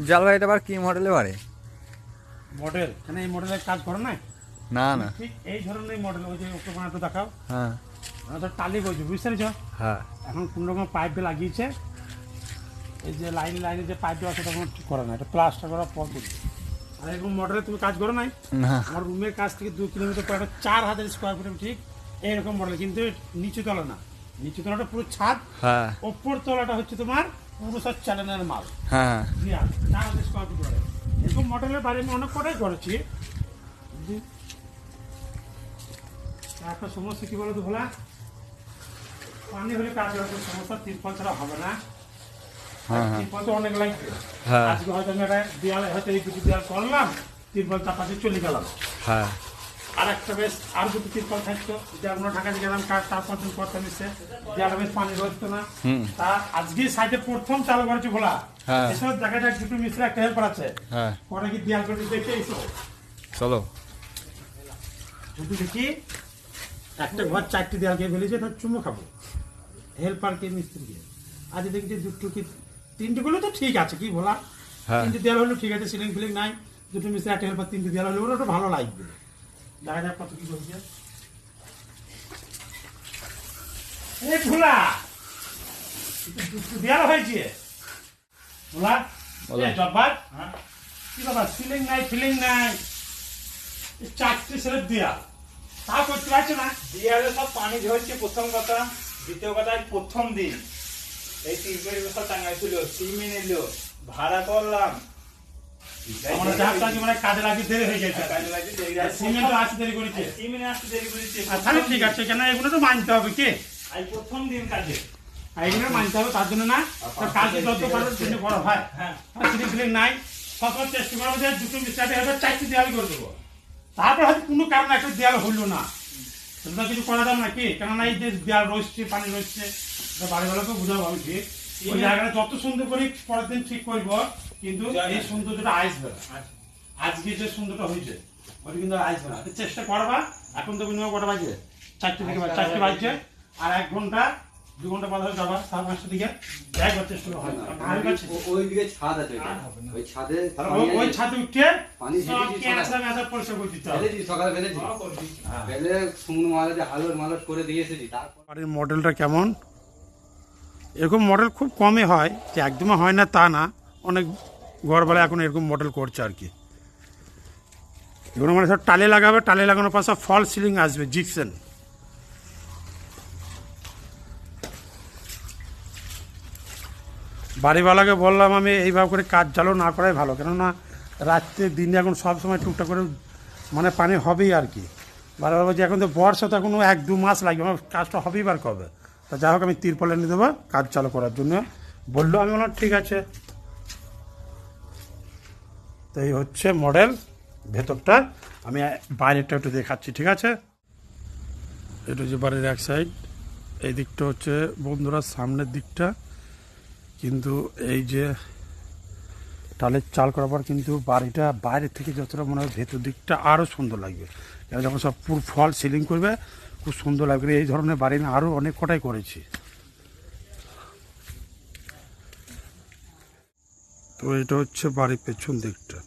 জালবাড়িটা আবার কি মডেলে বাড়ে? মডেল মানে এই মডেলের কাজ করে না? না না, ঠিক এই ধরনের মডেল। ওই যে ওকে বানাতে দেখাও। হ্যাঁ তো টালি বলছি, বুঝতে পেরেছ? হ্যাঁ এখন কোন রকম পাইপ লাগিয়েছে, এই যে লাইনে যে পাইপ আছে তখন ঠিক করে না, এটা প্লাস্টার করার পর করছে। আর এরকম মডেলে তুমি কাজ করো নাই? না, আমার রুমের কাছ থেকে 2 কিলোমিটার পর একটা 4000 স্কোয়ার ফুট ঠিক এইরকম মডেল, কিন্তু নিচু তলা না, নিচু তলাটা পুরো ছাদ, হ্যাঁ ওপর তলাটা হচ্ছে তোমার পুরো সব চ্যালেঞ্জের মাল। হ্যাঁ 4000 স্কোয়ার ফুট মডেল। এরকম মডেলের বাড়ি আমি অনেক কটাই করেছি। একটা সমস্যা কি বলো তো ভোলা, পানি হলে কাজ হবে, সমস্যা তিরপল ছাড়া হবে না। হ্যাঁ তিরপল তো অনেক লাগবে। হ্যাঁ আজকে হয়তো আমি একটা দেয়ালে হয়তো এই দুটি দেয়াল করলাম, তিরপল তার পাশে চলে গেলাম। হ্যাঁ আর একটা বেশ আর দুটো তিরপল থাকতো, দেয়ালগুলো ঢাকা দিয়ে গেলাম, কাজ 4-5 দিন করতে নিচ্ছে, দেয়ালটা বেশ পানি রয়েছে না। তা আজকে সাইডে প্রথম চালু করেছি ভোলা। হ্যাঁ এসব দেখা যায় দুটো মিস্ত্রি একটা হেল্পার আছে, হ্যাঁ পরে কি দেয়াল করে দেখে এসো চলো। দুটো দেখি একটা ঘর 4টি দেয়াল খেয়ে ফেলেছে, তার চুমো খাবো হেল্পারকে মিস্ত্রিকে। আজ দেখি যে দুটো কি 3টে গুলো তো ঠিক আছে, কি ভোলা হ্যাঁ 3টে দেয়াল হলো ঠিক আছে, সিলিং ফিলিং নাই, দুটো মিস্ত্রি একটা হেল্পার 3টে দেয়াল হলে ওটা ভালো লাগবে। দেখা যাক কত কি বলছে। এই ভোলা দুটো দেয়াল হয়েছে ভোলা, বলো। এই জব্বার কি বাবা, সিলিং নাই ফিলিং নাই, 4টে সেলের দেয়াল তা করতে পারছে না। দেয়ালে সব পানি ঝরছে প্রথম কথা, দ্বিতীয় কথা প্রথম দিন এই তিরপল সব টাঙাইছিল, সিমেন্ট এলো, ভাড়া করলাম, আমরা যা কাজ মানে কাজে লাগিয়ে দেরি হয়ে গেছে, কাজে লাগে দেরি আর আছে। সিমেন্ট আসতে দেরি করেছে। সিমেন্ট আসতে দেরি করেছে, তাহলে ঠিক আছে, কেন এগুলো তো মানতে হবে কি, আজ প্রথম দিন কাজে। এগুলো মানতে হবে, তার জন্য না কাজে যত পারো জন্য বড় ভাই। হ্যাঁ সিলিং ফিলিং নাই, সবসময় চেষ্টা করবো যে দুটো মিস্ত্রি হবে 4টে দেয়াল করে দেবো। তারপর হয়তো কোনো কারণে একটা দেয়াল হইলো না, সেটা কিছু করা যাবে না কি, কেননা এই যে দেয়াল রয়েছে পানি রয়েছে, বাড়িওয়ালাকে বুঝাবো আমি ঠিক, ওই জায়গাটা যত সুন্দর করে পরের দিন ঠিক করবো, কিন্তু এই সৌন্দর্যটা আসবে না। আজকে যে সুন্দরটা হয়েছে ওটা কিন্তু আসবে না, চেষ্টা করবা। এখন তো মিনিমাম কটা বাজে, 4টে বাজছে, আর 1 ঘন্টা 2 ঘন্টা বাদ হয়ে যাবা 5:30 দিকে একবার চেষ্টা করা হয়। ওইদিকে ছাদ আছে, ওই ছাদে ওই ছাদে উঠে পানি সব ছেড়েছি, ক্যাঁচা পরিষ্কার করে দিতে হবে। ফেলেছি, সকালে ফেলেছি, ফেলে শুকনো মালাতে হালর মালট করে দিয়ে এসেছি। তারপর বাড়ির মডেলটা কেমন, এরকম মডেল খুব কমই হয়, যে একদমই হয় না তা না, অনেক ঘরবেলা এখন এরকম মডেল করছে আর কি। এগুলো মানে সব টালে লাগাবে, টালে লাগানোর পর সব ফল সিলিং আসবে, জিপসেন। বাড়িওয়ালাকে বললাম আমি এইভাবে করে কাজ চালু না করাই ভালো, কেননা রাত্রে দিনে এখন সব সময় টুকটাক করে মানে পানি হবেই আর কি। বারবার বলছি এখন তো বর্ষা, তো এখনো 1-2 মাস লাগবে, আমার কাজটা হবেই বার কবে। তা যাই হোক আমি তিরপল এনে দেবো কাজ চালু করার জন্য বললো, আমি বললাম ঠিক আছে। তো এই হচ্ছে মডেল ভেতরটা, আমি বাইরেরটা একটু দেখাচ্ছি, ঠিক আছে। এটা হচ্ছে বাড়ির এক সাইড, এই দিকটা হচ্ছে বন্ধুরা সামনের দিকটা, কিন্তু এই যে টালের চাল করার পর কিন্তু বাড়িটা বাইরে থেকে যতটা মনে হয় ভেতর দিকটা আরও সুন্দর লাগবে, কেন যখন সব পুরো ফল সিলিং করবে খুব সুন্দর লাগবে। এই ধরনের বাড়ি না আরও অনেক কটাই করেছি। তো এটা হচ্ছে বাড়ির পেছন দিকটা।